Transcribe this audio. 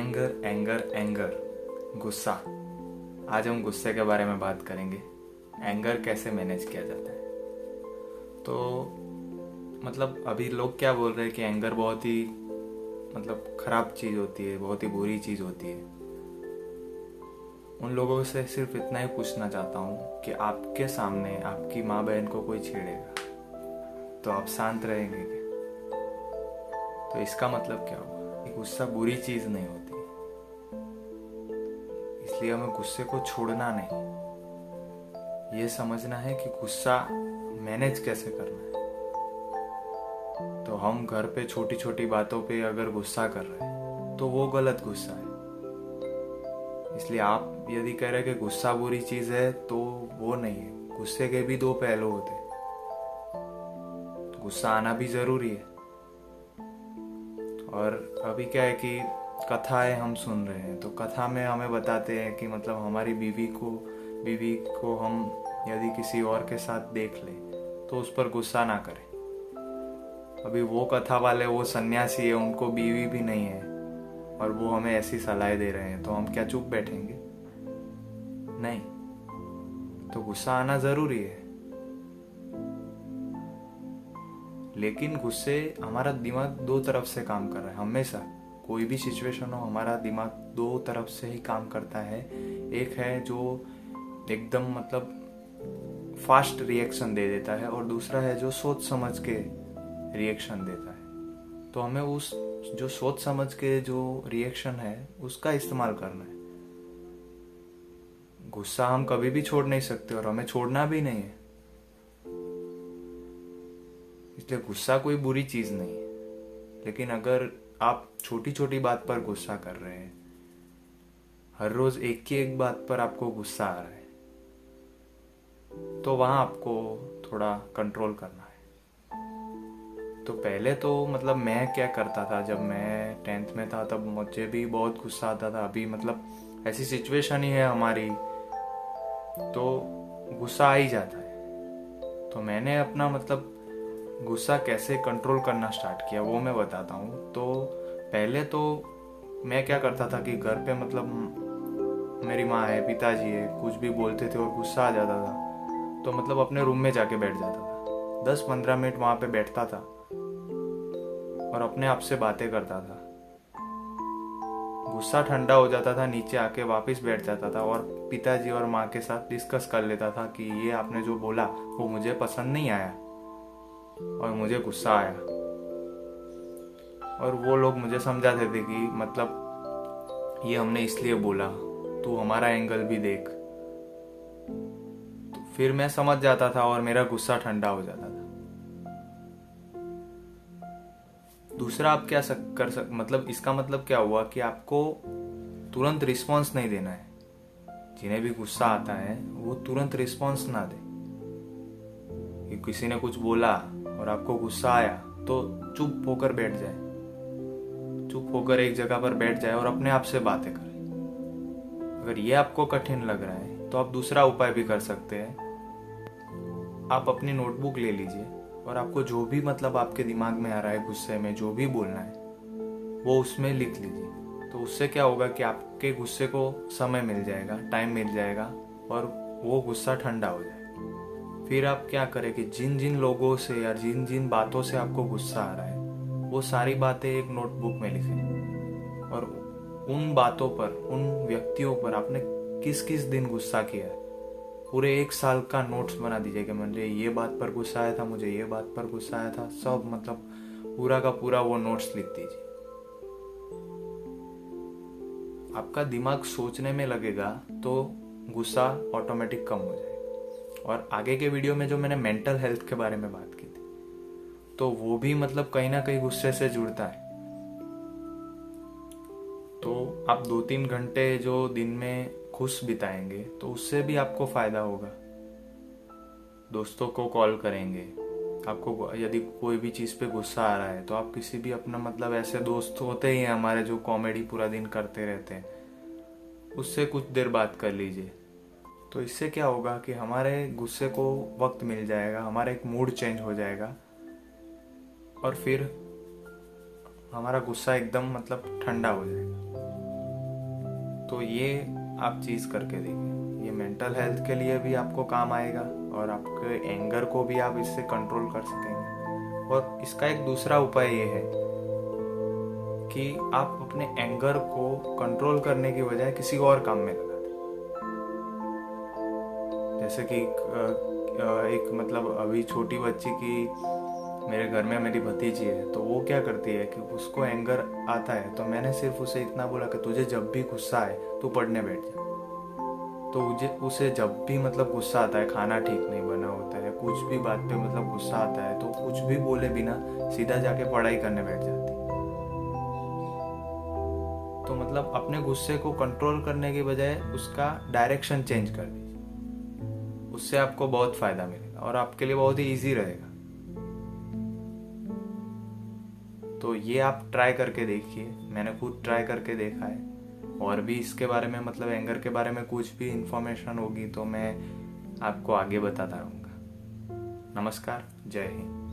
Anger anger anger गुस्सा। आज हम गुस्से के बारे में बात करेंगे। एंगर कैसे मैनेज किया जाता है। तो अभी लोग क्या बोल रहे हैं कि एंगर बहुत ही खराब चीज़ होती है, बहुत ही बुरी चीज़ होती है। उन लोगों से सिर्फ इतना ही पूछना चाहता हूँ कि आपके सामने आपकी माँ बहन को कोई छेड़ेगा तो आप शांत रहेंगे क्या? तो इसका मतलब क्या हुआ कि गुस्सा बुरी चीज़ नहीं होती। इसलिए हमें गुस्से को छोड़ना नहीं, ये समझना है कि गुस्सा मैनेज कैसे करना है। तो हम घर पे छोटी छोटी बातों पे अगर गुस्सा कर रहे हैं तो वो गलत गुस्सा है। इसलिए आप यदि कह रहे हैं कि गुस्सा बुरी चीज़ है तो वो नहीं है। गुस्से के भी दो पहलू होते हैं। तो गुस्सा आना भी ज़रूरी है। और अभी क्या है कि कथाएं हम सुन रहे हैं, तो कथा में हमें बताते हैं कि हमारी बीवी को हम यदि किसी और के साथ देख लें तो उस पर गुस्सा ना करें। अभी वो कथा वाले वो सन्यासी है, उनको बीवी भी नहीं है और वो हमें ऐसी सलाह दे रहे हैं, तो हम क्या चुप बैठेंगे? नहीं। तो गुस्सा आना जरूरी है, लेकिन गुस्से हमारा दिमाग दो तरफ से काम कर रहा है। हमेशा कोई भी सिचुएशन हो, हमारा दिमाग दो तरफ से ही काम करता है। एक है जो एकदम फास्ट रिएक्शन दे देता है, और दूसरा है जो सोच समझ के रिएक्शन देता है। तो हमें उस जो सोच समझ के जो रिएक्शन है उसका इस्तेमाल करना है। गुस्सा हम कभी भी छोड़ नहीं सकते और हमें छोड़ना भी नहीं है। इसलिए गुस्सा कोई बुरी चीज नहीं है, लेकिन अगर आप छोटी छोटी बात पर गुस्सा कर रहे हैं, हर रोज एक की एक बात पर आपको गुस्सा आ रहा है, तो वहां आपको थोड़ा कंट्रोल करना है। तो पहले तो मैं क्या करता था, जब मैं 10th में था तब मुझे भी बहुत गुस्सा आता था। अभी ऐसी सिचुएशन ही है हमारी, तो गुस्सा आ ही जाता है। तो मैंने अपना गुस्सा कैसे कंट्रोल करना स्टार्ट किया वो मैं बताता हूँ। तो पहले तो मैं क्या करता था कि घर पे मेरी माँ है, पिताजी है, कुछ भी बोलते थे और गुस्सा आ जाता था, तो अपने रूम में जाके बैठ जाता था। 10-15 मिनट वहाँ पे बैठता था और अपने आप से बातें करता था। गुस्सा ठंडा हो जाता था, नीचे आके वापस बैठ जाता था और पिताजी और माँ के साथ डिस्कस कर लेता था कि ये आपने जो बोला वो मुझे पसंद नहीं आया और मुझे गुस्सा आया। और वो लोग मुझे समझाते थे कि ये हमने इसलिए बोला, तू हमारा एंगल भी देख। तो फिर मैं समझ जाता था और मेरा गुस्सा ठंडा हो जाता था। दूसरा आप क्या इसका क्या हुआ कि आपको तुरंत रिस्पॉन्स नहीं देना है। जिन्हें भी गुस्सा आता है वो तुरंत रिस्पॉन्स ना दे। कि किसी ने कुछ बोला और आपको गुस्सा आया तो चुप होकर बैठ जाए, चुप होकर एक जगह पर बैठ जाए और अपने आप से बातें करे। अगर ये आपको कठिन लग रहा है तो आप दूसरा उपाय भी कर सकते हैं। आप अपनी नोटबुक ले लीजिए और आपको जो भी आपके दिमाग में आ रहा है, गुस्से में जो भी बोलना है वो उसमें लिख लीजिए। तो उससे क्या होगा कि आपके गुस्से को समय मिल जाएगा, टाइम मिल जाएगा और वो गुस्सा ठंडा हो जाएगा। फिर आप क्या करें कि जिन जिन लोगों से या जिन जिन बातों से आपको गुस्सा आ रहा है वो सारी बातें एक नोटबुक में लिखें, और उन बातों पर, उन व्यक्तियों पर आपने किस किस दिन गुस्सा किया है पूरे 1 साल का नोट्स बना दीजिए कि मुझे ये बात पर गुस्सा आया था, मुझे ये बात पर गुस्सा आया था। सब पूरा का पूरा वो नोट्स लिख दीजिए। आपका दिमाग सोचने में लगेगा तो गुस्सा ऑटोमेटिक कम हो जाएगा। और आगे के वीडियो में जो मैंने मेंटल हेल्थ के बारे में बात की थी, तो वो भी कहीं ना कहीं गुस्से से जुड़ता है। तो आप 2-3 घंटे जो दिन में खुश बिताएंगे तो उससे भी आपको फायदा होगा। दोस्तों को कॉल करेंगे, आपको यदि कोई भी चीज़ पे गुस्सा आ रहा है तो आप किसी भी अपना ऐसे दोस्त होते ही हैं हमारे जो कॉमेडी पूरा दिन करते रहते हैं, उससे कुछ देर बात कर लीजिए। तो इससे क्या होगा कि हमारे गुस्से को वक्त मिल जाएगा, हमारा एक मूड चेंज हो जाएगा और फिर हमारा गुस्सा एकदम ठंडा हो जाएगा। तो ये आप चीज़ करके देखिए, ये मेंटल हेल्थ के लिए भी आपको काम आएगा और आपके एंगर को भी आप इससे कंट्रोल कर सकेंगे। और इसका एक दूसरा उपाय ये है कि आप अपने एंगर को कंट्रोल करने की बजाय किसी और काम में लगा दें। जैसे कि एक मतलब अभी छोटी बच्ची की, मेरे घर में मेरी भतीजी है, तो वो क्या करती है कि उसको एंगर आता है तो मैंने सिर्फ उसे इतना बोला कि तुझे जब भी गुस्सा आए तू पढ़ने बैठ जा। तो उसे जब भी मतलब गुस्सा आता है, खाना ठीक नहीं बना होता है, कुछ भी बात पे मतलब गुस्सा आता है, तो कुछ भी बोले बिना सीधा जाके पढ़ाई करने बैठ जाती है। तो मतलब अपने गुस्से को कंट्रोल करने की बजाय उसका डायरेक्शन चेंज कर दीजिए, उससे आपको बहुत फायदा मिलेगा और आपके लिए बहुत ही इजी रहेगा। तो ये आप ट्राई करके देखिए, मैंने खुद ट्राई करके देखा है। और भी इसके बारे में मतलब एंगर के बारे में कुछ भी इंफॉर्मेशन होगी तो मैं आपको आगे बताता रहूँगा। नमस्कार, जय हिंद।